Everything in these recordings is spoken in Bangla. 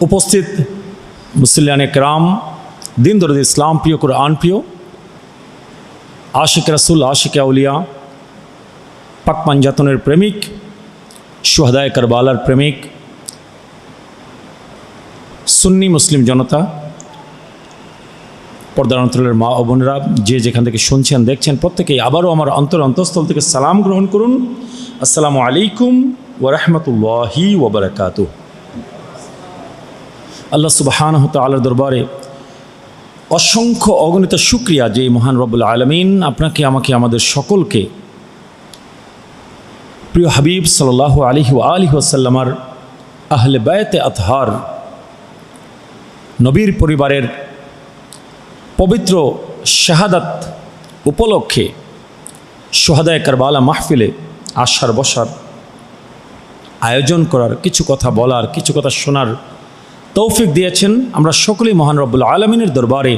উপস্থিত মুসলিয়ানে কেরাম, দিন দরদ ইসলাম প্রিয়, কুরআন প্রিয়, আশিক রাসূল, আশিক আউলিয়া, পাক পাঞ্জাতনের প্রেমিক, শুহাদায়ে কারবালার প্রেমিক, সুন্নি মুসলিম জনতা, পর্দার অন্তরের মা ও বোনেরা, যে যেখান থেকে শুনছেন দেখছেন, প্রত্যেকেই আবারও আমার অন্তঃস্থল থেকে সালাম গ্রহণ করুন। আসসালামু আলাইকুম ওয়া রাহমাতুল্লাহি ওয়া বারাকাতুহু। আল্লাহ সুবহানাহু ওয়া তাআলার দরবারে অসংখ্য অগণিত শুকরিয়া যে মহান রব্বুল আলামিন আপনাকে, আমাকে, আমাদের সকলকে প্রিয় হাবিব সাল্লাল্লাহু আলাইহি ওয়া আলিহি ওয়াসাল্লামার আহলে বায়তে আতহার, নবীর পরিবারের পবিত্র শাহাদাত উপলক্ষে শুহাদায়ে কারবালা মাহফিলে আসার বসার আয়োজন করার, কিছু কথা বলার, কিছু কথা শোনার তৌফিক দিয়েছেন। আমরা সকলেই মহান রব্বুল আলামিনের দরবারে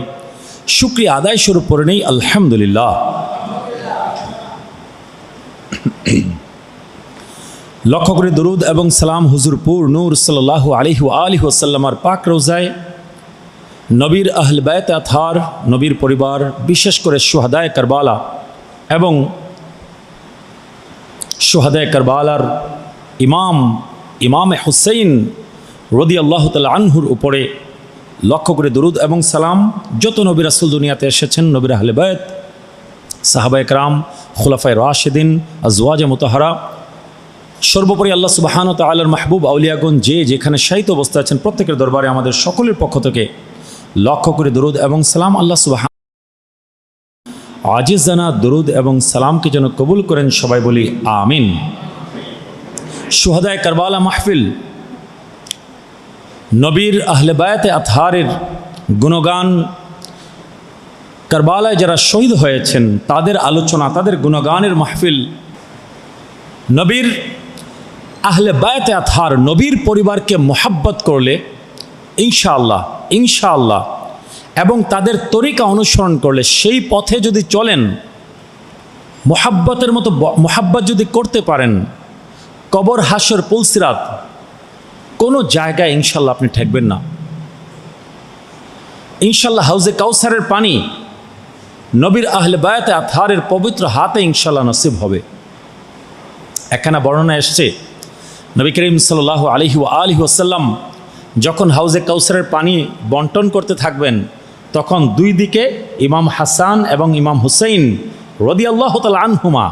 শুকরিয়া আদায় শুরু করে নেই, আলহামদুলিল্লাহ। লক্ষ করে দরুদ এবং সালাম হুজুরপুর নূর সাল্লাল্লাহু আলাইহি ওয়া আলিহি ওয়াসাল্লামার পাক রওজায়, নবীর আহলে বায়তে আতহার, নবীর পরিবার, বিশেষ করে শুহাদায়ে কারবালা এবং শুহাদায়ে কারবালার ইমামে হুসাইন রাদিয়াল্লাহু তাআলা আনহুর উপরে লক্ষ করে দরুদ এবং সালাম। যত নবী রাসূল দুনিয়াতে এসেছেন, নবীর আহলে বায়ত, সাহাবায়ে কেরাম, খুলাফায়ে রাশিদিন, আজওয়াজে মুতাহহারা, সর্বোপরি আল্লাহ সুবহানাহু ওয়া তাআলার মাহবুব আউলিয়াগণ যে যেখানে শায়িত অবস্থায় আছেন, প্রত্যেকের দরবারে আমাদের সকলের পক্ষ থেকে লক্ষ করে দরুদ এবং সালাম। আল্লাহ সুবহানাহু আজিজানা দরুদ এবং সালামকে যেন কবুল করেন, সবাই বলি আমিন। শুহাদায়ে কারবালা মাহফিল, নবীর আহলে বায়তে আতহারের গুণগান, কারবালায় যারা শহীদ হয়েছেন তাদের আলোচনা, তাদের গুণগানের মাহফিল। নবীর আহলে বায়তে আতহার, নবীর পরিবারকে মোহাব্বত করলে ইনশাআল্লাহ এবং তাদের তরিকা অনুসরণ করলে, সেই পথে যদি চলেন, মোহাব্বতের মতো মোহাব্বত যদি করতে পারেন, কবর, হাসর, পুলসিরাত কোনো জায়গায় ইনশাল্লাহ আপনি ঠেকবেন না। ইনশাল্লাহ হাউজে কাউসারের পানি নবীর আহলে বায়তে আতহারের পবিত্র হাতে ইনশাল্লাহ নসিব হবে। একখানা বর্ণনা এসছে, নবী করিম সাল্লাল্লাহু আলাইহি ওয়া আলিহি ওয়াসাল্লাম যখন হাউজে কাউসারের পানি বন্টন করতে থাকবেন, তখন দুই দিকে ইমাম হাসান এবং ইমাম হুসাইন রাদিয়াল্লাহু তাআলা আনহুমা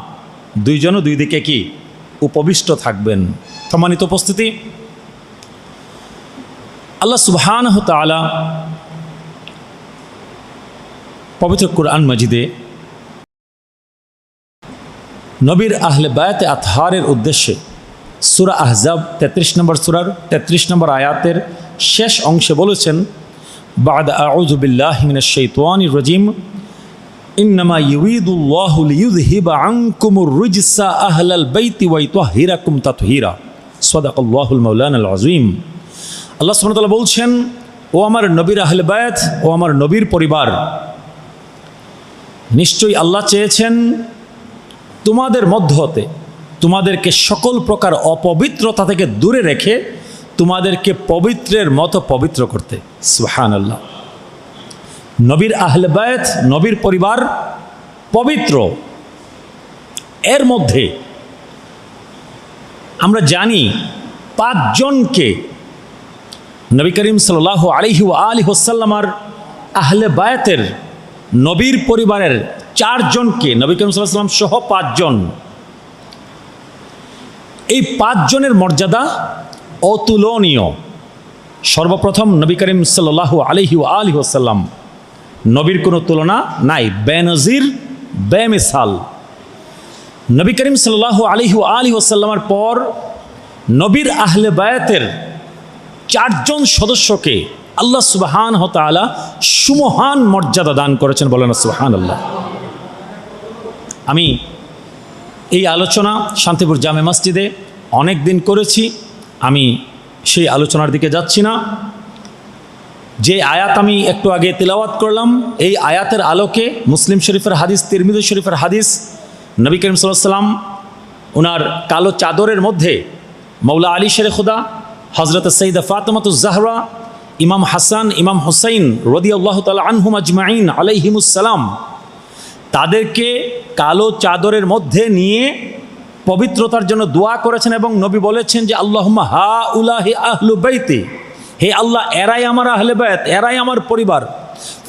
দুইজনও দুই দিকে কি উপবিষ্ট থাকবেন। সম্মানিত উপস্থিতি, আল্লাহ সুবহানাহু ওয়া তাআলা পবিত্র কুরআন মাজিদে নবীর আহলে বায়তে আতহারের উদ্দেশ্যে সূরা আহজাব 33 নম্বর সূরার 33 নম্বর আয়াতের শেষ অংশে বলেছেন, বা'দা আউযু বিল্লাহি মিনাশ শাইতানির রাজিম, ইন্নামা ইউরিদুল্লাহু লিইয়ুযহিবা আনকুমুর রিজসা আহলাল বাইতি ওয়া ইউতাহহিরাকুম তাতহীরা। সাদাকাল্লাহুল মাওলানাল আযীম। আল্লাহ সুবহানাহু ওয়া তাআলা বলছেন, ও আমার নবীর আহলে বায়ত, ও আমার নবীর পরিবার, নিশ্চয়ই আল্লাহ চেয়েছেন তোমাদের মধ্য হতে তোমাদেরকে সকল প্রকার অপবিত্রতা থেকে দূরে রেখে তোমাদেরকে পবিত্রের মতো পবিত্র করতে। সুবহানাল্লাহ। নবীর আহলে বায়ত, নবীর পরিবার পবিত্র। এর মধ্যে আমরা জানি 5 জনকে নবী করিম সাল্লাল্লাহু আলাইহি ওয়া আলিহি ওয়াসাল্লামার আহলে বায়তের, নবীর পরিবারের 4 জনকে, নবী করিম সাল্লাল্লাহু আলাইহি ওয়াসাল্লাম সহ 5 জন, এই 5 জনের মর্যাদা অতুলনীয়। সর্বপ্রথম নবী করিম সাল্লাল্লাহু আলাইহি ওয়া আলিহি ওয়াসাল্লাম, নবীর কোনো তুলনা নাই, বেনজির, বেমিসাল। নবী করিম সাল্লাল্লাহু আলাইহি ওয়া আলিহি ওয়াসাল্লামের পর নবীর আহলে বায়তের 4 জন সদস্যকে আল্লাহ সুবহানাহু ওয়া তাআলা সুমহান মর্যাদা দান করেছেন, বলেন সুবহানাল্লাহ। আমি এই আলোচনা শান্তিপুর জামে মসজিদে অনেক দিন করেছি, আমি সেই আলোচনার দিকে যাচ্ছি না। যে আয়াত আমি একটু আগে তিলাওয়াত করলাম, এই আয়াতের আলোকে মুসলিম শরীফের হাদিস, তিরমিজি শরীফের হাদিস, নবী করিম সাল্লাল্লাহু আলাইহি ওয়াসাল্লাম ওনার কালো চাদরের মধ্যে মৌলা আলী শেরে খুদা হযরত সাইয়্যিদা ফাতেমাতুজ জাহরা, ইমাম হাসান, ইমাম হুসাইন রাদিয়াল্লাহু তাআলা আনহুম আজমাইন আলাইহিমুস সালাম, তাদেরকে কালো চাদরের মধ্যে নিয়ে পবিত্রতার জন্য দোয়া করেছেন এবং নবী বলেছেন যে আল্লাহুম্মা হাউলাহি আহলু বাইতি, হে আল্লাহ এরাই আমার আহলে বায়াত, এরাই আমার পরিবার,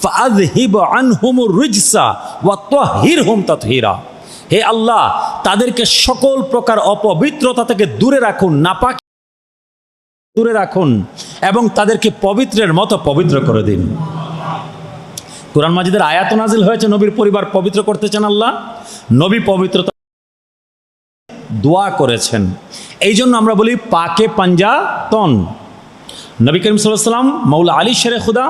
ফাআযহিব আনহুমুর রিজসা ওয়া তাহহিরহুম তাতহীরা, হে আল্লাহ তাদেরকে সকল প্রকার অপবিত্রতা থেকে দূরে রাখুন, নাপাক দূরে রাখুন এবং তাদেরকে পবিত্রের মতো পবিত্র করে দিন। কোরআন মাজিদের আয়াত নাজিল হয়েছে নবীর পরিবার পবিত্র করতে চান আল্লাহ, নবী পবিত্রতা দোয়া করেছেন। এই জন্য আমরা বলি পাকে পাঞ্জাতন। নবী করিম সাল্লাল্লাহু আলাইহি ওয়াসাল্লাম, মাওলা আলী শেরে খুদা,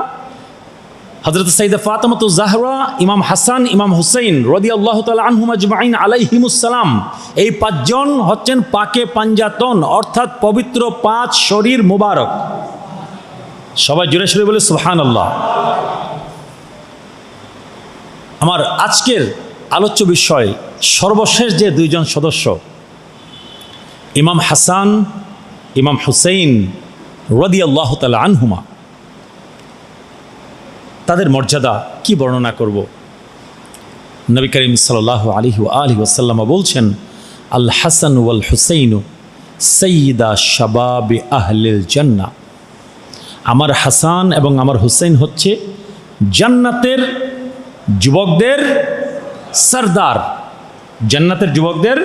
হযরত সাইয়্যিদা ফাতেমাতুজ জাহরা, ইমাম হাসান, ইমাম হুসাইন রাদিয়াল্লাহু তাআলা আনহুম আজমাইন আলাইহিমুস সালাম, এই পাঁচজন হচ্ছেন পাকে পাঞ্জাতন, অর্থাৎ পবিত্র পাঁচ শরীর মুবারক। সবাই জোরে সোরে বলে সুবহানাল্লাহ। আমার আজকের আলোচ্য বিষয় সর্বশেষ যে দুইজন সদস্য, ইমাম হাসান, ইমাম হুসাইন রাদিয়াল্লাহু তাআলা আনহুমা, তাদের মর্যাদা কি বর্ণনা করব। নবী করিম সাল্লাল্লাহু আলাইহি ওয়া আলিহি ওয়াসাল্লাম বলছেন, আল হাসান ওয়াল হুসাইন সাইয়্যিদা শাবাবি আহলিল জান্নাহ, আমার হাসান এবং আমার হুসাইন হচ্ছে জান্নাতের যুবকদের সরদার, জান্নাতের যুবকদের।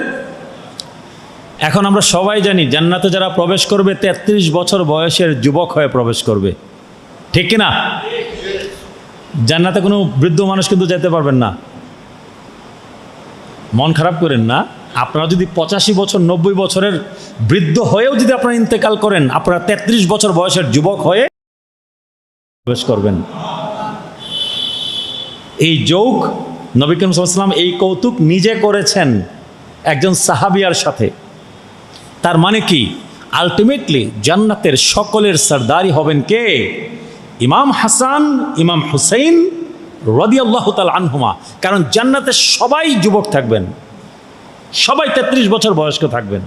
এখন আমরা সবাই জানি জান্নাতে যারা প্রবেশ করবে 33 বছর বয়সের যুবক হয়ে প্রবেশ করবে, ঠিক কিনা? জান্নাতে কোনো বৃদ্ধ মানুষ কিন্তু যেতে পারবেন না। মন খারাপ করেন না, আপনারা যদি 85 বছর 90 বছরের বৃদ্ধ হয়েও যদি আপনারা ইন্তেকাল করেন, আপনারা 33 বছর বয়সের যুবক হয়ে প্রবেশ করবেন। এই যোগ নবী করিম সাল্লাল্লাহু আলাইহি ওয়াসাল্লাম এই কৌতুক নিজে করেছেন একজন সাহাবিয়ার সাথে। তার মানে কি, আলটিমেটলি জান্নাতের সকলের সরদারি হবেন কে? ইমাম হাসান, ইমাম হুসাইন রাদিয়াল্লাহু তাআলা আনহুমা। কারণ জান্নাতে সবাই যুবক থাকবেন, সবাই 33 বছর বয়স্ক থাকবেন।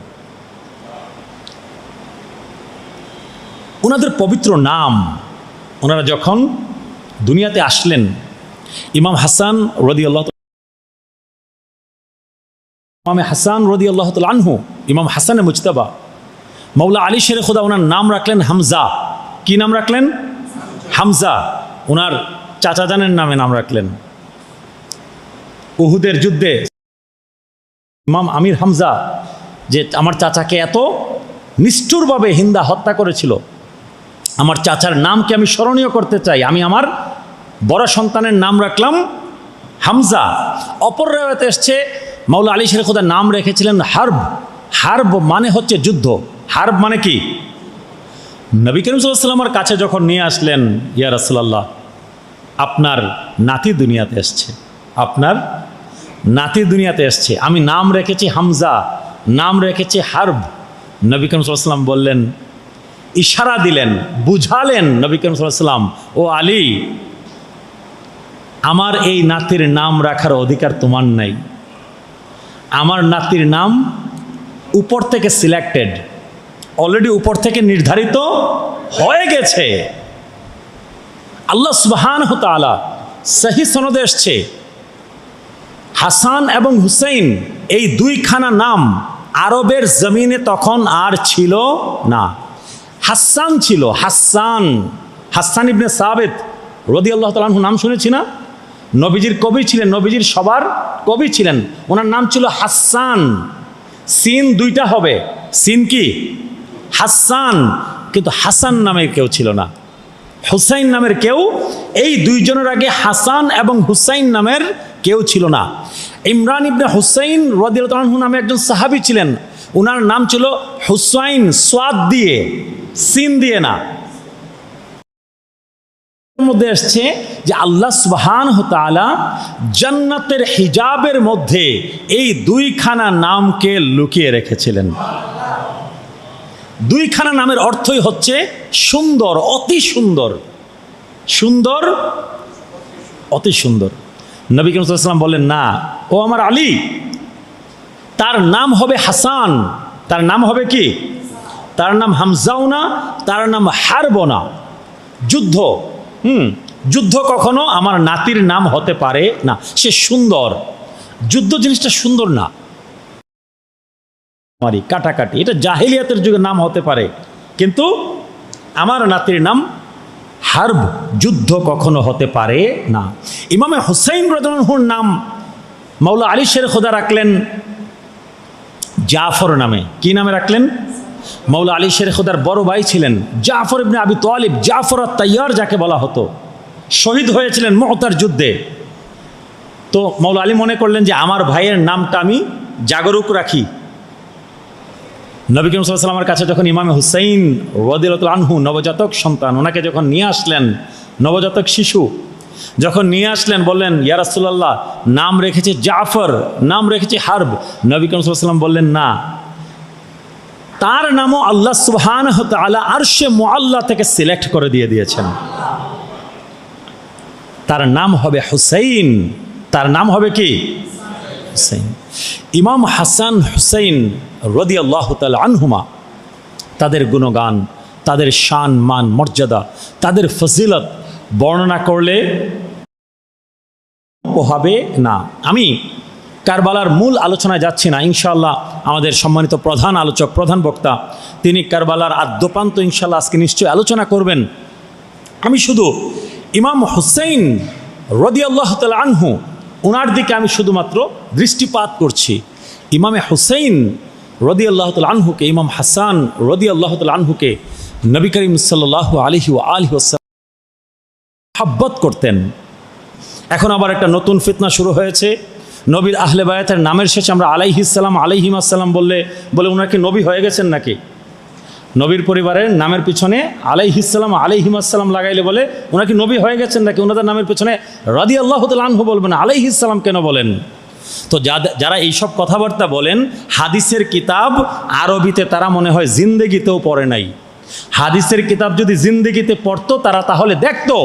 ওনাদের পবিত্র নাম, ওনারা যখন দুনিয়াতে আসলেন, ইমাম হাসান রাদিয়াল্লাহু তাআলা, ইমাম হাসান রাদিয়াল্লাহু তাআলা আনহু, ইমাম হাসানে মুজতাবা, মাওলা আলী শেরে খুদা ওনার নাম রাখলেন হামজা। কি নাম রাখলেন? হামজা। ওনার চাচা জানের নামে নাম রাখলেন। উহুদের যুদ্ধে ইমাম আমির হামজা, যে আমার চাচাকে এত নিষ্ঠুরভাবে হিন্দা হত্যা করেছিল, আমার চাচার নামকে আমি স্মরণীয় করতে চাই, আমি আমার বড় সন্তানের নাম রাখলাম হামজা। অপর রেওয়ায়েতে এসছে মাওলা আলী শেরে খুদা নাম রেখেছিলেন হার্ব। হার্ব মানে হচ্ছে যুদ্ধ। হার্ব মানে কি? নবী করিম সাল্লাল্লাহু আলাইহি ওয়াসাল্লামের কাছে যখন নিয়ে আসলেন, ইয়া রাসূলুল্লাহ, আপনার নাতি দুনিয়াতে এসছে, আপনার নাতি দুনিয়াতে এসছে, আমি নাম রেখেছি হামজা, নাম রেখেছি হার্ব। নবী করিম সাল্লাল্লাহু আলাইহি ওয়াসাল্লাম বললেন, ইশারা দিলেন, বুঝালেন নবী করিম সাল্লাল্লাহু আলাইহি ওয়াসাল্লাম, ও আলী, আমার এই নাতির নাম রাখার অধিকার তোমার নাই। আমার নাতির নাম উপর থেকে সিলেক্টেড, অলরেডি উপর থেকে নির্ধারিত হয়ে গেছে। আল্লাহ সুবহানাহু ওয়া তাআলা সহিহ সনদে এসছে, হাসান এবং হুসাইন এই দুইখানা নাম আরবের জমিনে তখন আর ছিল না। হাসান ছিল, হাসান, হাসান ইবনে সাবিত রাদিয়াল্লাহু তাআলা আনহু, নাম শুনেছি না? নবীজির কবি ছিলেন, নবীজির সবার কবি ছিলেন, ওনার নাম ছিল হাসান। সিন দুইটা হবে, সিন কি? হাসান। কিন্তু হাসান নামের কেউ ছিল না, হুসাইন নামের কেউ। এই দুইজনের আগে হাসান এবং হুসাইন নামের কেউ ছিল না। ইমরান ইবনে হুসাইন রাদিয়াল্লাহু আনহু নামে একজন সাহাবী ছিলেন, ওনার নাম ছিল হুসাইন, সোয়াদ দিয়ে, সিন দিয়ে না। মধ্যে আসছে যে আল্লাহ সুবহানাহু ওয়া তাআলা জান্নাতের হিজাবের মধ্যে এই দুইখানা নামকে লুকিয়ে রেখেছিলেন। দুইখানা নামের অর্থই হচ্ছে সুন্দর, অতি সুন্দর, সুন্দর, অতি সুন্দর। নবী করিম সাল্লাল্লাহু আলাইহি ওয়াসাল্লাম বলেন, না, ও আমার আলী, তার নাম হবে হাসান, তার নাম হবে কি? তার নাম হামজাও না, তার নাম হারবো না। যুদ্ধ, যুদ্ধ কখনো আমার নাতির নাম হতে পারে না। সে সুন্দর, যুদ্ধ জিনিসটা সুন্দর না। কাটাকাটি এটা জাহেলিয়াতের যুগে নাম হতে পারে, কিন্তু আমার নাতির নাম হারব, যুদ্ধ কখনো হতে পারে না। ইমামে হুসাইন রাদিয়াল্লাহু আনহুর নাম মাওলা আলী শের খোদা রাখলেন জাফর নামে। কি নামে রাখলেন? মাওলা আলী শের খোদার বড় ভাই ছিলেন জাফর ইবনে আবি তালিব, জাফর আত-তাইয়ার যাকে বলা হতো, শহীদ হয়েছিলেন মুতার যুদ্ধে। তো মাওলা আলী মনে করলেন যে আমার ভাইয়ের নামটা আমি জাগরুক রাখি। নবী করিম সাল্লাল্লাহু আলাইহি ওয়াসাল্লামের কাছে যখন ইমামে হুসাইন রাদিয়াল্লাহু আনহু নবজাতক সন্তান, ওনাকে যখন নিয়ে আসলেন, নবজাতক শিশু যখন নিয়ে আসলেন, বললেন ইয়া রাসূলুল্লাহ নাম রেখেছে জাফর, নাম রেখেছে হারব। নবী করিম সাল্লাল্লাহু আলাইহি ওয়াসাল্লাম বললেন না, তার নামও আল্লাহ সুবহানাহু ওয়া তাআলা আরশে মুআল্লা থেকে সিলেক্ট করে দিয়েছেন। তার নাম হবে হুসাইন, তার নাম হবে কি? হুসাইন। ইমাম হাসান হুসাইন রাদিয়াল্লাহু তাআলা আনহুমা, তাদের গুণগান, তাদের শান মান মর্যাদা, তাদের ফজিলত বর্ণনা করলে হবে না। আমি কারবালার মূল আলোচনায় যাচ্ছি না, ইনশাআল্লাহ আমাদের সম্মানিত প্রধান আলোচক, প্রধান বক্তা, তিনি কারবালার আদ্যপান্ত ইনশাআল্লাহ আজকে নিশ্চয়ই আলোচনা করবেন। আমি শুধু ইমাম হুসাইন রাদিয়াল্লাহু তাআলা আনহু, ওনার দিকে আমি শুধুমাত্র দৃষ্টিপাত করছি। ইমামে হুসাইন রাদিয়াল্লাহু তাআলা আনহুকে, ইমাম হাসান রাদিয়াল্লাহু তাআলা আনহুকে নবী করিম সাল্লাল্লাহু আলাইহি ওয়াসাল্লাম মুহাব্বত করতেন। এখন আবার একটা নতুন ফিতনা শুরু হয়েছে। নবীর আহলে বায়াতের নামের শেষে আমরা আলাইহিস সালাম, আলাইহিমাস সালাম বলে ওনার কি নবী হয়ে গেছেন নাকি? নবীর পরিবারের নামের পিছনে আলাইহিস সালাম, আলাইহিমাস সালাম লাগাইলে বলে ওনার কি নবী হয়ে গেছেন নাকি? ওনাদের নামের পিছনে রাদিয়াল্লাহু তাআলা আনহু বলবেন, আলাইহিস সালাম কেন বলেন? তো যারা এইসব কথাবার্তা বলেন, হাদিসের কিতাব আরবিতে তারা মনে হয় জিন্দেগিতেও পড়ে নাই। হাদিসের কিতাব যদি জিন্দেগিতে পড়তো তারা তাহলে দেখতো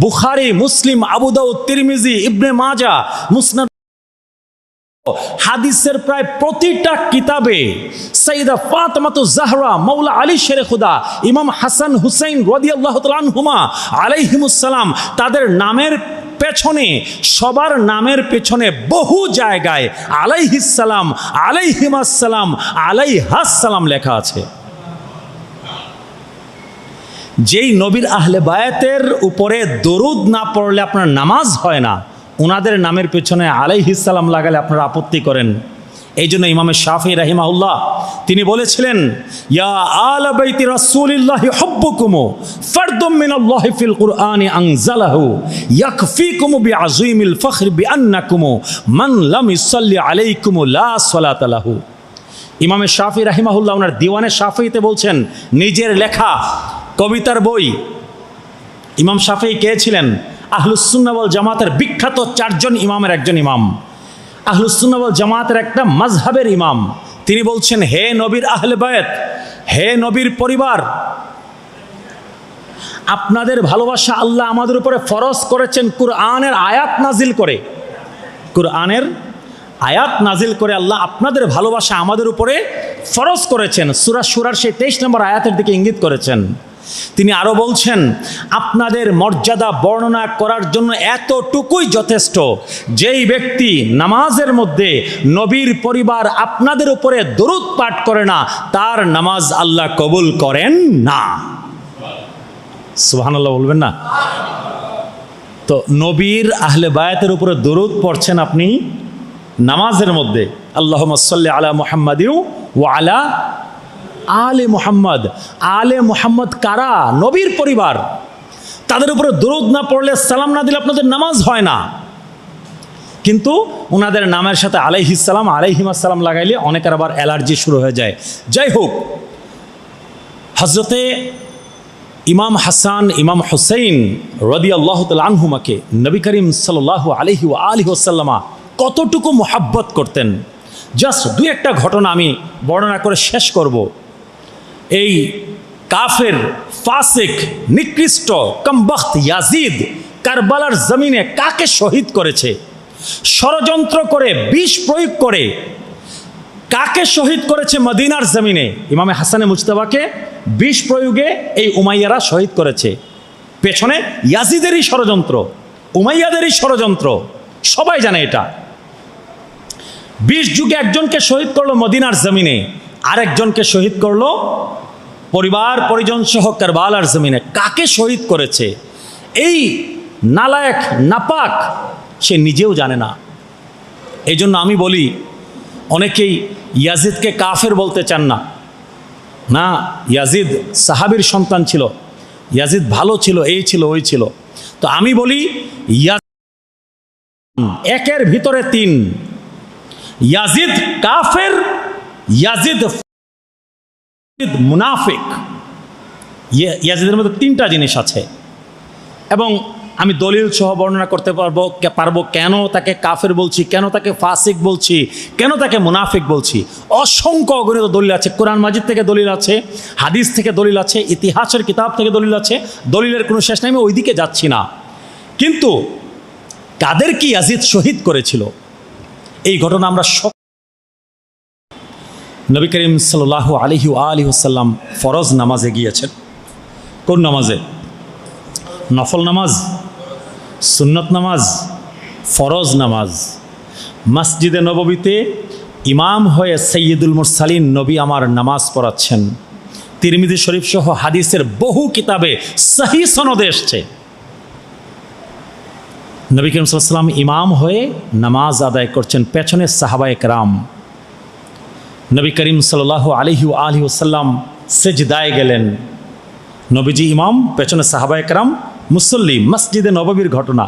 বুখারী, মুসলিম, আবু দাউদ, তিরমিজি, ইবনে মাজাহ, মুসনাদ, হাদিসের প্রায় প্রতিটা কিতাবে সাইয়্যিদা ফাতেমাতুজ জাহরা, মাওলা আলী শের খুদা, ইমাম হাসান হুসাইন রাদিয়াল্লাহু তাআলা আনহুমা আলাইহিমুস সালাম, তাদের নামের পেছনে, সবার নামের পেছনে বহু জায়গায় আলাইহিস সালাম, আলাইহিমাস সালাম, আলাইহাস সালাম লেখা আছে। যেই নবীর আহলে বায়াতের উপরে দরুদ না পড়লে আপনার নামাজ হয় না, ওনাদের নামের পেছনে আলাইহিস সালাম লাগালে আপনারা আপত্তি করেন। এই জন্য ইমাম শাফিঈ রাহিমাহুল্লাহ তিনি বলেছিলেন, ইয়া আলা বাইতি রাসূলিল্লাহি হুব্বুকুম ফারদুম মিনাল্লাহি ফিল কুরআনি আনজালাহু ইয়াকফিকুম বিআযীমিল ফখর বিআন্নাকুম মান লাম ইউসাল্লি আলাইকুম লা সালাতা লাহু। ইমাম শাফিঈ রাহিমাহুল্লাহ ওনার দিওয়ানে শাফিঈতে বলছেন, নিজের লেখা কবিতার বই। ইমাম শাফিঈ কে ছিলেন? আহলুস সুন্নাহ ওয়াল জামাতের বিখ্যাত চারজন ইমামের একজন ইমাম, আহলুস সুন্নাহ ওয়াল জামাতের একটা মাযহাবের ইমাম। তিনি বলছেন, হে নবীর আহলে বায়াত, হে নবীর পরিবার, আপনাদের ভালোবাসা আল্লাহ আমাদের উপরে ফরজ করেছেন কুরআনের আয়াত নাজিল করে। কুরআনের আয়াত নাজিল করে আল্লাহ আপনাদের ভালোবাসা আমাদের উপরে ফরজ করেছেন। সূরা সূরার সেই 23 নম্বর আয়াতের দিকে ইঙ্গিত করেছেন। তিনি আরো বলছেন, আপনাদের মর্যাদা বর্ণনা করার জন্য এতটুকুই যথেষ্ট, যেই ব্যক্তি নামাজের মধ্যে নবীর পরিবার আপনাদের উপরে দরুদ পাঠ করে না, তার নামাজ আল্লাহ কবুল করেন না। সুবহানাল্লাহ বলবেন না? তো নবীর আহলে বায়াতের উপরে দরুদ পড়ছেন আপনি নামাজের মধ্যে, আল্লাহুম্মা সাল্লি আলা মুহাম্মাদিন ওয়া আলা আলে মুহাম্মদ। আলে মুহাম্মদ কারা? নবীর পরিবার। তাদের উপরে দরুদ না পড়লে, সালাম না দিলে আপনাদের নামাজ হয় না। কিন্তু ওনাদের নামের সাথে আলাইহিস সালাম, আলাইহিমাস সালাম লাগাইলে অনেকের আবার অ্যালার্জি শুরু হয়ে যায়। যাই হোক, হযরতে ইমাম হাসান, ইমাম হুসাইন রাদিয়াল্লাহু তাআলা আনহুমাকে নবী করিম সাল্লাল্লাহু আলাইহি ওয়া আলিহি ওয়াসাল্লাম কতটুকু মুহাব্বত করতেন, জাস্ট দুই একটা ঘটনা আমি বর্ণনা করে শেষ করব। এই কাফের, ফাসিক, নিকৃষ্ট, কমবখ্ত ইয়াজিদ কারবালার জমিনে কাকে শহীদ করেছে? ষড়যন্ত্র করে, বিষ প্রয়োগ করে কাকে শহীদ করেছে মদিনার জমিনে? ইমামে হাসানে মুজতাবাকে বিষ প্রয়োগে এই উমাইয়ারা শহীদ করেছে। পেছনে ইয়াজিদেরই ষড়যন্ত্র, উমাইয়াদেরই ষড়যন্ত্র, সবাই জানে এটা। 20 যুগে একজনকে শহীদ করলো মদিনার জমিনে, আরেকজনকে শহীদ করলো পরিবার পরিজন সহ কারবালার জমিনে। কাকে শহীদ করেছে এই নালায়েক নাপাক সে নিজেও জানে না। এই জন্য আমি বলি, অনেকেই ইয়াজিদকে কাফের বলতে চান না। না, ইয়াজিদ সাহাবীর সন্তান ছিল, ইয়াজিদ ভালো ছিল, এই ছিল ওই ছিল। তো আমি বলি একের ভিতরে 3, ইয়াজিদ কাফের, ইয়াজিদ মুনাফিক। ইয়াজিদের মধ্যে 3টা জিনিস আছে এবং আমি দলিল সহ বর্ণনা করতে পারবো কেন তাকে কাফের বলছি, কেন তাকে ফাসিক বলছি, কেন তাকে মুনাফিক বলছি। অসংখ্য অগণিত দলিল আছে, কোরআন মাজিদ থেকে দলিল আছে, হাদিস থেকে দলিল আছে, ইতিহাসের কিতাব থেকে দলিল আছে, দলিলের কোনো শেষ নাই, আমি ওইদিকে যাচ্ছি না। কিন্তু কাদের কি ইয়াজিদ শহীদ করেছিল এই ঘটনা আমরা নবী করিম সাল্লাল্লাহু আলাইহি ওয়াসাল্লাম ফরজ নামাজে গিয়েছেন। কোন নামাজে? নফল নামাজ, সুন্নত নামাজ, ফরজ নামাজ। মসজিদে নববীতে ইমাম হয়ে সৈয়দুল মুরসালিন নবী আমার নামাজ পড়াচ্ছেন। তিরমিজি শরীফ সহ হাদিসের বহু কিতাবে সহি সনদে এসছে নবী করিম সাল্লাল্লাহু আলাইহি ওয়াসাল্লাম ইমাম হয়ে নামাজ আদায় করছেন, পেছনে সাহাবায়ে কেরাম। নবী করিম সাল্লাল্লাহু আলাইহি ওয়াসাল্লাম সিজদায় গেলেন, নবীজি ইমাম, পেছনে সাহাবায়ে কেরাম মুসল্লি। মসজিদে নববীর ঘটনা।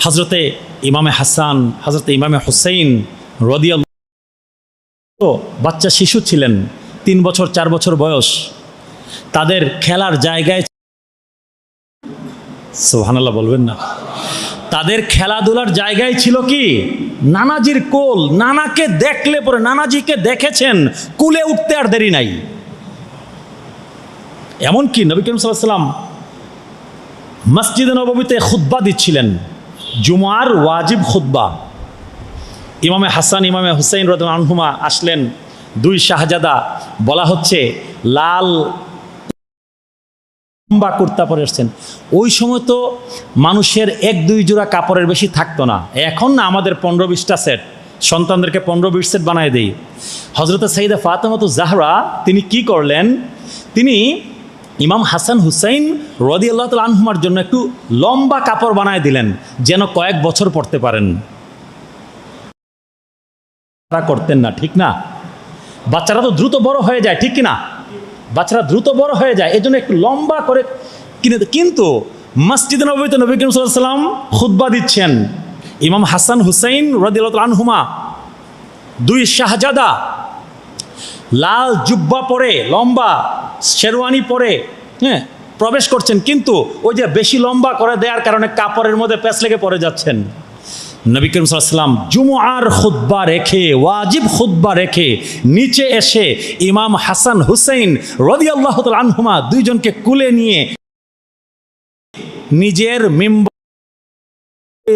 হযরতে ইমামে হাসান, হযরতে ইমামে হুসাইন রাদিয়াল্লাহু বাচ্চা শিশু ছিলেন, 3 বছর 4 বছর বয়স। তাদের খেলার জায়গায়, সুবহানাল্লাহ বলবেন না, তাদের খেলাধুলার জায়গায় ছিল কি? নানাজির কোল। নানাকে দেখলে পরে, নানাজিকে দেখেছেন, কুলে উঠতে আর দেরি নাই। এমনকি নবী করিম সাল্লাল্লাহু আলাইহি ওয়াসাল্লাম মসজিদে নববীতে খুতবা দিচ্ছিলেন, জুমার ওয়াজিব খুতবা। ইমামে হাসান, ইমামে হুসাইন রাদিয়াল্লাহু আনহুমা আসলেন, 2 শাহজাদা। বলা হচ্ছে লাল লম্বা কুর্তা পরে এসছেন। ওই সময় তো মানুষের 1-2 জোড়া কাপড়ের বেশি থাকতো না। এখন না আমাদের 15-20টা সেট, সন্তানদেরকে 15-20 সেট বানায় দেই। হযরতে সাইয়্যিদা ফাতেমাতুজ জাহরা তিনি কি করলেন? তিনি ইমাম হাসান হুসাইন রাদিয়াল্লাহু তাআলা আনহুমার জন্য একটু লম্বা কাপড় বানায় দিলেন, যেন কয়েক বছর পড়তে পারেন। তারা করতেন না, ঠিক না? বাচ্চারা তো দ্রুত বড় হয়ে যায়, ঠিক কিনা? বাচ্চারা দ্রুত বড় হয়ে যায়, এই জন্য একটু লম্বা করে কিনে। কিন্তু মসজিদে নববীতে নবী করিম সাল্লাল্লাহু আলাইহি ওয়াসাল্লাম খুতবা দিচ্ছেন, ইমাম হাসান হুসাইন রাদিয়াল্লাহু তাআলা আনহুমা 2 শাহজাদা লাল জুব্বা পরে, লম্বা শেরওয়ানি পরে প্রবেশ করছেন। কিন্তু ওই যে বেশি লম্বা করে দেওয়ার কারণে কাপড়ের মধ্যে প্যাঁচ লেগে পড়ে যাচ্ছেন। নবী করিম সাল্লাল্লাহু আলাইহি ওয়াসাল্লাম জুমআর খুতবা রেখে, ওয়াজিব খুতবা রেখে নিচে এসে ইমাম হাসান হুসাইন রাদিয়াল্লাহু তাআলা আনহুমা 2 জনকে কুলে নিয়ে নিজের মিম্বার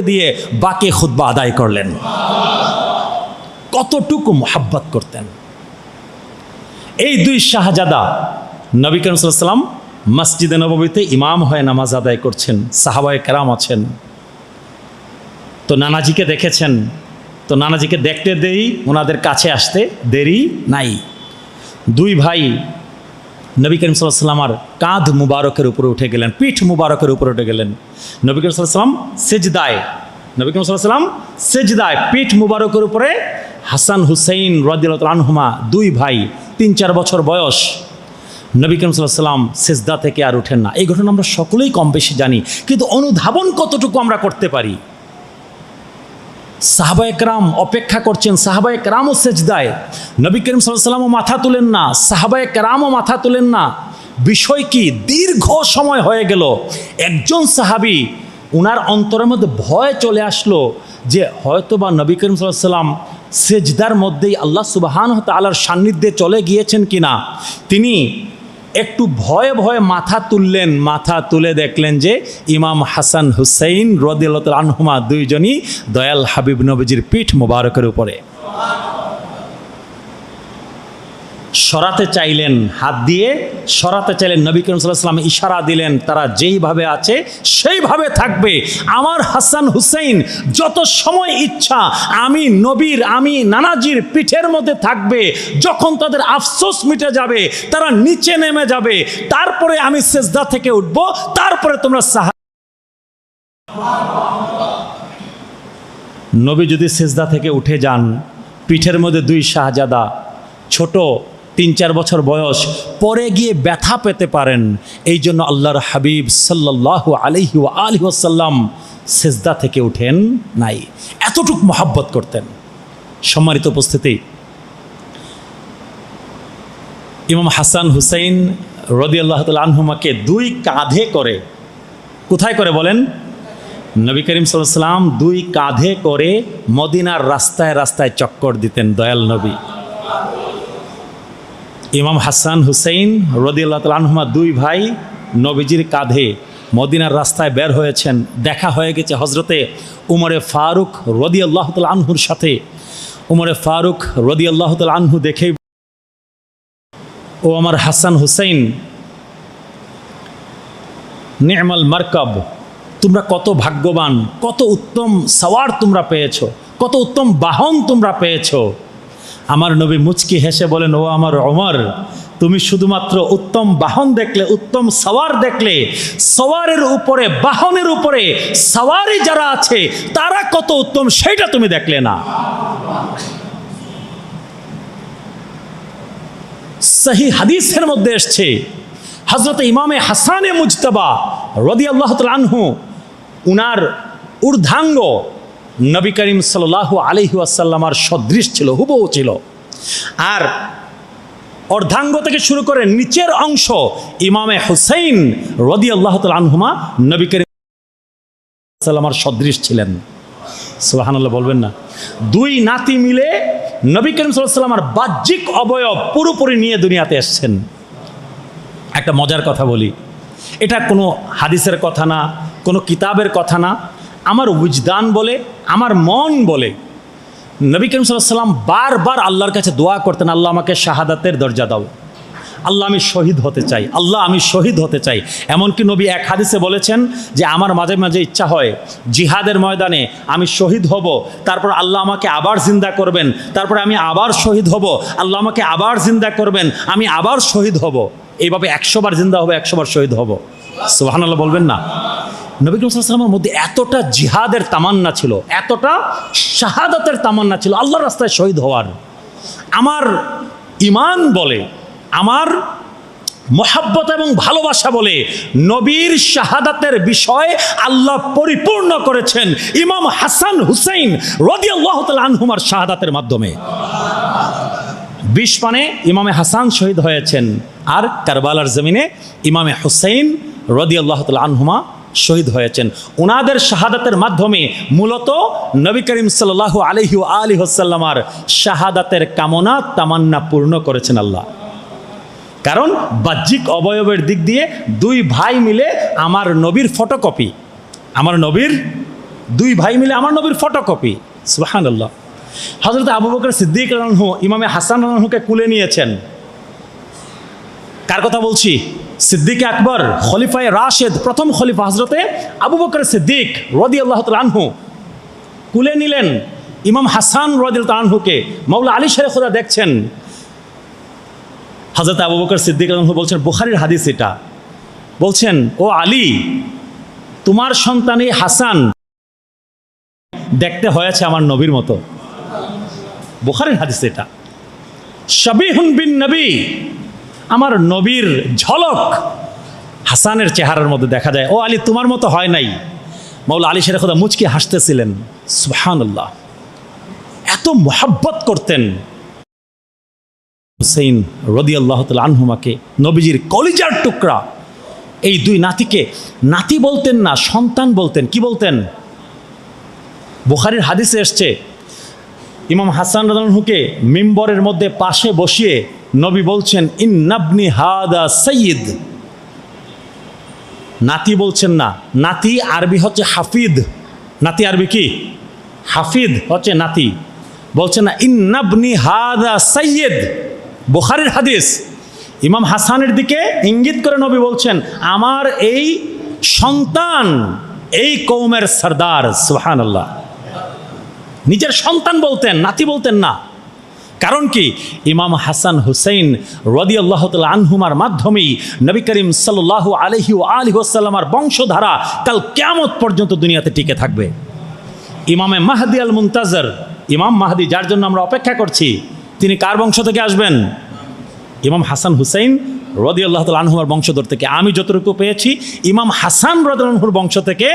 দিয়ে বাকি খুতবা আদায় করলেন। কতটুকু মুহাব্বত করতেন এই 2 শাহজাদা। নবী করিম সাল্লাল্লাহু আলাইহি ওয়াসাল্লাম মসজিদে নববীতে ইমাম হয়ে নামাজ আদায় করছেন, সাহাবায়ে কেরাম আছেন। তো নানাজিকে দেখেছেন, তো নানাজিকে দেখতে দেই, ওনাদের কাছে আসতে দেরি নাই। 2 ভাই নবী করিম সাল্লাল্লাহু আলাইহি ওয়াসাল্লামের কাঁধ মুবারকের উপরে উঠে গেলেন, পিঠ মুবারকের উপরে উঠে গেলেন। নবী করিম সাল্লাল্লাহু আলাইহি ওয়াসাল্লাম সিজদায়, নবী করিম সাল্লাল্লাহু আলাইহি ওয়াসাল্লাম সিজদায়, পিঠ মুবারকের উপরে। হাসান হুসাইন রাদিয়াল্লাহু তাআলা আনহুমা 2 ভাই, 3-4 বছর বয়স। নবী করিম সাল্লাল্লাহু আলাইহি ওয়াসাল্লাম সিজদা থেকে আর উঠেন না। এই ঘটনা আমরা সকলেই কম বেশি জানি, কিন্তু অনুধাবন কতটুকু আমরা করতে পারি? সাহাবায়ে কেরাম অপেক্ষা করছেন, সাহাবায়ে কেরামও সিজদায়, নবী করিম সাল্লাল্লাহু আলাইহি ওয়াসাল্লামও মাথা তুলেন না, সাহাবায়ে কেরামও মাথা তুলেন না। বিষয় কি? দীর্ঘ সময় হয়ে গেল। একজন সাহাবী, উনার অন্তরের মধ্যে ভয় চলে আসলো যে হয়তোবা নবী করিম সাল্লাল্লাহু আলাইহি ওয়াসাল্লাম সিজদার মধ্যেই আল্লাহ সুবহানাহু ওয়া তাআলার সান্নিধ্যে চলে গিয়েছেন কিনা। তিনি একটু ভয়ে ভয়ে মাথা তুললেন, মাথা তুলে দেখলেন যে ইমাম হাসান হুসাইন রাদিয়াল্লাহু তাআলা আনহুমা 2 জনই দয়াল হাবিব নবীজির পিঠ মুবারকের উপরে। সরাতে চাইলেন, হাত দিয়ে সরাতে চাইলেন, নবী করিম সাল্লাল্লাহু আলাইহি ওয়াসাল্লাম ইশারা দিলেন তারা যেইভাবে আছে সেইভাবে থাকবে। আমার হাসান হুসাইন যত সময় ইচ্ছা আমি নবীর, আমি নানাজির পিঠের মধ্যে থাকবে। যখন তাদের আফসোস মিটে যাবে, তারা নিচে নেমে যাবে, তারপরে আমি সিজদা থেকে উঠব, তারপরে তোমরা নবী যদি সিজদা থেকে উঠে যান, পিঠের মধ্যে দুই শাহজাদা ছোট 3-4 বছর বয়স, পরে গিয়ে ব্যথা পেতে পারেন। এই জন্য আল্লাহর হাবিব সাল্লাল্লাহু আলাইহি ওয়া আলিহি ওয়াসাল্লাম সিজদা থেকে উঠেন নাই, এতটুক মহব্বত করতেন। সম্মানিত উপস্থিতি, ইমাম হাসান হুসাইন রাদিয়াল্লাহু তাআলা আনহুমাকে দুই কাঁধে করে, কোথায় করে বলেন? নবী করিম সাল্লাল্লাহু আলাইহি ওয়াসাল্লাম দুই কাঁধে করে মদিনার রাস্তায় রাস্তায় চক্কর দিতেন দয়াল নবী। ইমাম হাসান হুসাইন রাদিয়াল্লাহু তাআলা আনহুমা দুই ভাই নবীজির কাঁধে মদিনার রাস্তায় বের হয়েছেন। দেখা হয়ে গেছে হজরতে উমরে ফারুক রাদিয়াল্লাহু তাআলা আনহুর সাথে। উমরে ফারুক রাদিয়াল্লাহু তাআলা আনহু দেখেই, ও আমার হাসান হুসাইন, নি'মাল মারকাব, তোমরা কত ভাগ্যবান, কত উত্তম সওয়ার তোমরা পেয়েছো, কত উত্তম বাহন তোমরা পেয়েছো। আমার নবী মুচকি হেসে বলেন, ও আমার ওমর, তুমি শুধুমাত্র উত্তম বাহন দেখলে, উত্তম সওয়ার দেখলে, সওয়ারের উপরে, বাহনের উপরে সওয়ারি যারা আছে তারা কত উত্তম সেইটা তুমি দেখলে না। সহি হাদিসের মধ্যে এসছে হযরত ইমামে হাসানে মুজতবা রাদিয়াল্লাহু তাআলা আনহু, উনার ঊর্ধ্বাঙ্গ নবী করিম সাল্লাল্লাহু আলাইহি ওয়াসাল্লামের সদৃশ ছিল, হুবহু ছিল। আর অর্ধাঙ্গ থেকে শুরু করে নিচের অংশ ইমামে হুসাইন রাদিয়াল্লাহু তাআলা আনহুমা নবী করিম সাল্লাল্লাহু সদৃশ ছিলেন। সুবহানাল্লাহ বলবেন না? দুই নাতি মিলে নবী করিম সাল্লাল্লাহু আলাইহি ওয়াসাল্লামের বাহ্যিক অবয়ব পুরোপুরি নিয়ে দুনিয়াতে এসেছেন। একটা মজার কথা বলি, এটা কোনো হাদিসের কথা না, কোনো কিতাবের কথা না, আমার উজদান বলে, আমার মন বলে। নবী করিম সাল্লাল্লাহু আলাইহি ওয়াসাল্লাম বারবার আল্লাহর কাছে দোয়া করতেন, আল্লাহ আমাকে শাহাদাতের দরজা দাও, আল্লাহ আমি শহীদ হতে চাই, আল্লাহ আমি শহীদ হতে চাই। এমনকি নবী এক হাদিসে বলেছেন যে আমার মাঝে মাঝে ইচ্ছা হয় জিহাদের ময়দানে আমি শহীদ হব, তারপর আল্লাহ আমাকে আবার জিন্দা করবেন, তারপরে আমি আবার শহীদ হব, আল্লাহ আমাকে আবার জিন্দা করবেন, আমি আবার শহীদ হব। এইভাবে 100 বার জিন্দা হবে, 100 বার শহীদ হব। সুবহানাল্লাহ বলবেন না? নবী করিম সাল্লাল্লাহু আলাইহি ওয়াসাল্লামের মধ্যে এতটা জিহাদের তামান্না ছিল, এতটা শাহাদাতের তামান্না ছিল, আল্লাহর রাস্তায় শহীদ হওয়ার। আমার ঈমান বলে, আমার মহব্বত এবং ভালোবাসা বলে নবীর শাহাদাতের বিষয় আল্লাহ পরিপূর্ণ করেছেন ইমাম হাসান হুসাইন রাদিয়াল্লাহু তাআলা আনহুমার শাহাদাতের মাধ্যমে। 20 পানে ইমামে হাসান শহীদ হয়েছেন, আর কারবালার জমিনে ইমামে হুসাইন রাদিয়াল্লাহু তাআলা আনহুমা শহীদ হয়েছেন। ওনাদের শাহাদাতের মাধ্যমে মূলত নবী করিম সাল্লাল্লাহু আলাইহি ওয়া আলিহি ওয়াসাল্লামের শাহাদাতের কামনা তামান্না পূর্ণ করেছেন আল্লাহ। কারণ বাহ্যিক অবয়বের দিক দিয়ে দুই ভাই মিলে আমার নবীর ফটোকপি, আমার নবীর দুই ভাই মিলে আমার নবীর ফটোকপি। সুবহানাল্লাহ। হযরত আবু বকর সিদ্দিক রাদিয়াল্লাহু আনহু ইমামে হাসান রাদিয়াল্লাহু আনহুকে কুলে নিয়েছেন। কার কথা বলছি? সিদ্দিক আকবর, খলিফায়ে রাশেদ, প্রথম খলিফা হযরতে আবু বকর সিদ্দিক রাদিয়াল্লাহু তাআলা আনহু কুলে নিলেন ইমাম হাসান রাদিয়াল্লাহু তাআলা আনহুকে। মাওলা আলী শেরে খোদা দেখছেন, হযরত আবু বকর সিদ্দিক রাদিয়াল্লাহু আনহু বলছেন, বুখারীর হাদিস এটা, বলছেন, ও আলী, তোমার সন্তান এই হাসান দেখতে হয়েছে আমার নবীর মতো। বুখারীর হাদিস এটা, শাবিহুন বিন নবী, আমার নবীর ঝলক হাসানের চেহারার মধ্যে দেখা যায়। ও আলী, তোমার মতো হয় নাই। মাওলা আলী শেরে খোদা মুচকি হাসতেছিলেন। সুবহানাল্লাহ, এত মহব্বত করতেন হুসাইন রাদিয়াল্লাহু তাআলা আনহুমাকে, নবীজির কলিজার টুকরা। এই দুই নাতিকে নাতি বলতেন না, সন্তান বলতেন। কি বলতেন? বুখারীর হাদিসে এসছে, ইমাম হাসান রাদিয়াল্লাহু আনহুকে মিম্বরের মধ্যে পাশে বসিয়ে নবী বলছেন, ইন্নাবনি হাদা সাইয়্যিদ। নাতি বলছেন না, নাতি আরবি হচ্ছে হাফিদ। নাতি আরবি কি? হাফিদ হচ্ছে নাতি। বলছেন না ইন্নাবনি হাদা সাইয়্যিদ, বুখারীর হাদিস। ইমাম হাসানের দিকে ইঙ্গিত করে নবী বলছেন আমার এই সন্তান এই কওমের সরদার। সুবহানাল্লাহ। নিজের সন্তান বলতেন, নাতি বলতেন না। কারণ কি? ইমাম হাসান হুসাইন রাদিয়াল্লাহু তাআলা আনহুমার মাধ্যমেই নবী করিম সাল্লাল্লাহু আলাইহি ওয়া আলিহি ওয়াসাল্লামের বংশধারা কাল কিয়ামত পর্যন্ত দুনিয়াতে টিকে থাকবে। ইমামে মাহদি আল মুনতাজর, ইমাম মাহদি যার জন্য আমরা অপেক্ষা করছি, তিনি কার বংশ থেকে আসবেন? ইমাম হাসান হুসাইন রাদিয়াল্লাহু তাআলা আনহুমার বংশধর থেকে। আমি যতটুকু পেয়েছি ইমাম হাসান রাদিয়াল্লাহু আনহুর বংশ থেকে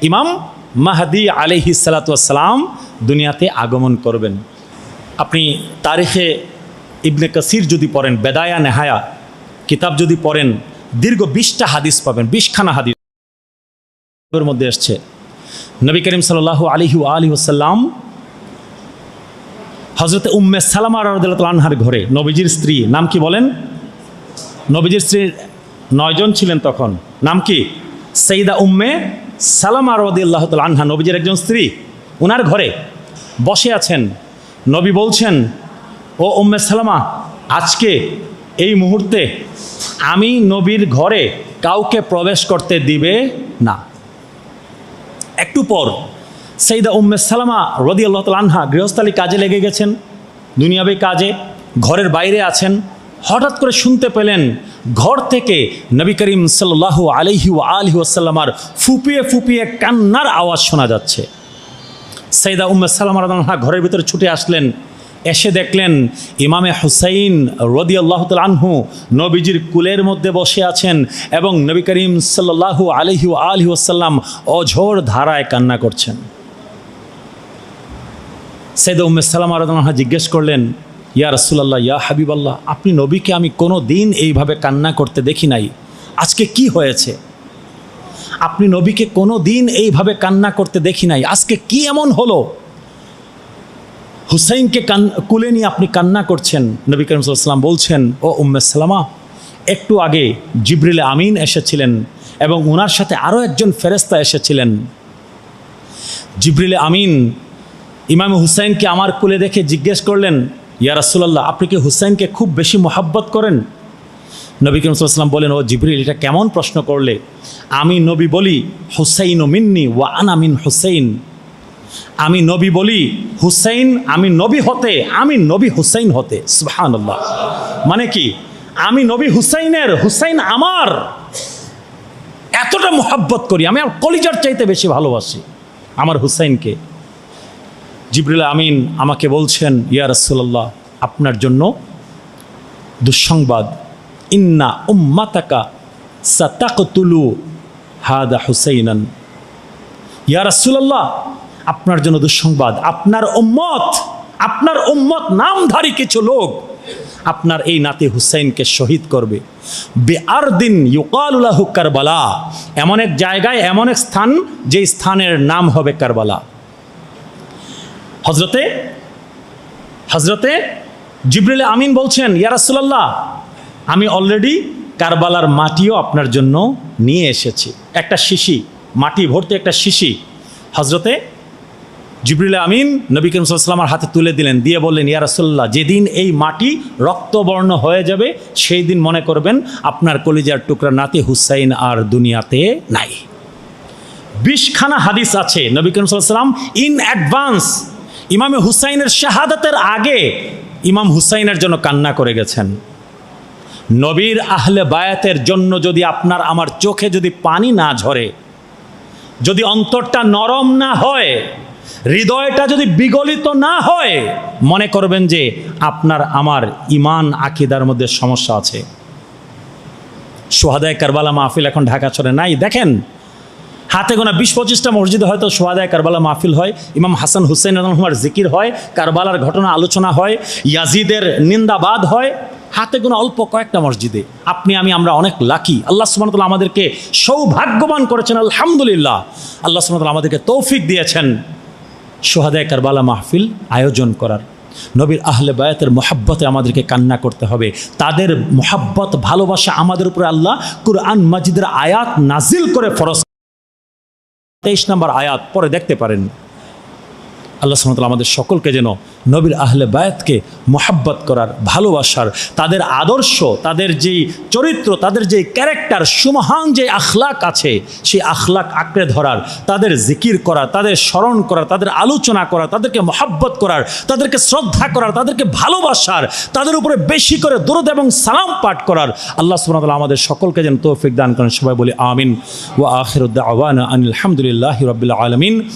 ইমাম মাহদি আলাইহিস সালাতু ওয়াস সালাম দুনিয়াতে আগমন করবেন। আপনি তারিখে ইবনে কাসির যদি পড়েন, বেদায়া নেহায়া কিতাব যদি পড়েন, দীর্ঘ 20টা হাদিস পাবেন, 20খানা হাদিস এর মধ্যে আসছে। নবী করিম সাল্লাল্লাহু আলাইহি ওয়া আলিহি ওয়াসাল্লাম হযরত উম্মে সালামা রাদিয়াল্লাহু তাআলা আনহার ঘরে, নবীজির স্ত্রী, নাম কি বলেন? নবীজির স্ত্রী 9 জন ছিলেন তখন। নাম কি? সাইয়্যিদা উম্মে সালামা রাদিয়াল্লাহু তাআলা আনহা, নবীজির একজন স্ত্রী। ওনার ঘরে বসে আছেন। নবী বলছেন, ও উম্মে সালামা, আজকে এই মুহূর্তে আমি নবীর ঘরে কাউকে প্রবেশ করতে দিবে না। একটু পর সাইয়্যিদা উম্মে সালামা রাদিয়াল্লাহু তাআলা আনহা গৃহস্থালী কাজে লেগে গেছেন, দুনিয়াবী কাজে, ঘরের বাইরে আছেন। হঠাৎ করে শুনতে পেলেন ঘর থেকে নবী করিম সাল্লাল্লাহু আলাইহি ওয়া আলিহি ওয়াসাল্লামার ফুপিয়ে ফুপিয়ে কান্নার আওয়াজ শোনা যাচ্ছে। সাইয়্যিদা উম্মে সালামা রাদিয়াল্লাহু আনহা ঘরের ভিতরে ছুটে আসলেন। এসে দেখলেন ইমামে হুসাইন রাদিয়াল্লাহু তাআলা আনহু নবীজির কুলের মধ্যে বসে আছেন এবং নবী করিম সাল্লাল্লাহু আলাইহি ওয়া আলিহি ওয়াসাল্লাম অঝোর ধারায় কান্না করছেন। সাইয়্যিদা উম্মে সালামা রাদিয়াল্লাহু আনহা জিজ্ঞেস করলেন, ইয়া রাসূলুল্লাহ, ইয়া হাবিবাল্লাহ, আপনি নবীকে আমি কোনো দিন এইভাবে কান্না করতে দেখি নাই, আজকে কি হয়েছে? আপনি নবীকে কোনো দিন এইভাবে কান্না করতে দেখি নাই, আজকে কি এমন হলো? হুসাইনকে কুলে নিয়ে আপনি কান্না করছেন। নবী করিম সাল্লাল্লাহু আলাইহি ওয়াসাল্লাম বলছেন, ও উম্মে সালামা, একটু আগে জিবরিল আমিন এসেছিলেন এবং ওনার সাথে আরও একজন ফেরেশতা এসেছিলেন। জিবরিল আমিন ইমাম হুসাইনকে আমার কুলে দেখে জিজ্ঞেস করলেন, ইয়া রাসূলুল্লাহ, আপনি কি হুসাইনকে খুব বেশি মহব্বত করেন? নবী করিম সাল্লাল্লাহু আলাইহি ওয়াসাল্লাম বলেন, ও জিবরিল, এটা কেমন প্রশ্ন করলে? আমি নবী বলি হুসাইন মিন্নি ওয়া আনা মিন হুসাইন। আমি নবী বলি হুসাইন, আমি নবী হতে, আমি নবী হুসাইন হতে। সুবহানাল্লাহ। মানে কি? আমি নবী হুসাইনের, হুসাইন আমার। এতটা মহব্বত করি, আমি আমার কলিজার চাইতে বেশি ভালোবাসি আমার হুসাইনকে। জিবরিল আমিন আমাকে বলছেন, ইয়া রাসূলুল্লাহ, আপনার জন্য দুঃসংবাদ, ইন্না উম্মাতাকা সাতাকতুলু হাদা হুসাইনান। ইয়া রাসূলুল্লাহ, আপনার জন্য দুঃসংবাদ, আপনার উম্মত নামধারী কিছু লোক আপনার এই নাতি হুসাইনকে শহীদ করবে। বিআরদিন ইউকালু লাহু কারবালা, এমন এক জায়গায়, এমন এক স্থান, যে স্থানের নাম হবে কারবালা। হজরতে জিবরিল আমিন বলছেন, ইয়া রাসূলুল্লাহ, আমি অলরেডি কারবালার মাটিও আপনার জন্য নিয়ে এসেছি। একটা শিশি, মাটি ভর্তি একটা শিশি হজরতে জিবরিল আমিন নবী করিম সাল্লাল্লাহু আলাইহি ওয়াসাল্লামের হাতে তুলে দিলেন, দিয়ে বললেন, ইয়া রাসূলুল্লাহ, যেদিন এই মাটি রক্তবর্ণ হয়ে যাবে সেই দিন মনে করবেন আপনার কলিজার টুকরা নাতি হুসাইন আর দুনিয়াতে নাই। 20খানা হাদিস আছে নবী করিম সাল্লাল্লাহু আলাইহি ওয়াসাল্লাম ইন অ্যাডভান্স ইমামে হুসাইনের শাহাদাতের আগে ইমাম হুসাইনের জন্য কান্না করে গেছেন। নবীর আহলে বায়াতের জন্য যদি আপনার আমার চোখে যদি পানি না ঝরে, যদি অন্তরটা নরম না হয়, হৃদয়টা যদি বিগলিত না হয়, মনে করবেন যে আপনার আমার ইমান আকীদার মধ্যে সমস্যা আছে। শুহাদায়ে কারবালা মাহফিল এখন ঢাকা শহরে নাই। দেখেন, হাতে গোনা 20-25টা মসজিদে হয়তো শুহাদায়ে কারবালা মাহফিল হয়, ইমাম হাসান হুসাইন রাদিয়াল্লাহু জিকির হয়, কারবালার ঘটনা আলোচনা হয়, ইয়াজিদের নিন্দাবাদ হয়, হাতে গোনা অল্প কয়েকটা মসজিদে। আপনি আমরা অনেক লাকি। আল্লাহ সুবহানাহু ওয়া তাআলা আমাদেরকে সৌভাগ্যবান করেছেন, আলহামদুলিল্লাহ। আল্লাহ সুবহানাহু ওয়া তাআলা আমাদেরকে তৌফিক দিয়েছেন শুহাদায়ে কারবালা মাহফিল আয়োজন করার। নবীর আহলে বায়াতের মোহাব্বতে আমাদেরকে কান্না করতে হবে। তাদের মোহাব্বত, ভালোবাসা আমাদের উপরে আল্লাহ কুরআন মাজিদের আয়াত নাজিল করে ফরজ। 23 নম্বর আয়াত পরে দেখতে পারেন। আল্লাহ সুবহানাহু ওয়া তাআলা আমাদের সকলকে যেন নবীর আহলে বায়াতকে মহাব্বত করার, ভালোবাসার, তাদের আদর্শ, তাদের যেই চরিত্র, তাদের যেই ক্যারেক্টার, সুমহান যে আখলাক আছে, সেই আখলাক আঁকড়ে ধরার, তাদের জিকির করার, তাদের স্মরণ করার, তাদের আলোচনা করার, তাদেরকে মহাব্বত করার, তাদেরকে শ্রদ্ধা করার, তাদেরকে ভালোবাসার, তাদের উপরে বেশি করে দরুদ এবং সালাম পাঠ করার আল্লাহ সুবহানাহু ওয়া তাআলা আমাদের সকলকে যেন তৌফিক দান করেন। সবাই বলি আমিন। ওয়া আখিরু দাওয়ানা আনিল হামদুলিল্লাহি রাব্বিল আলামিন।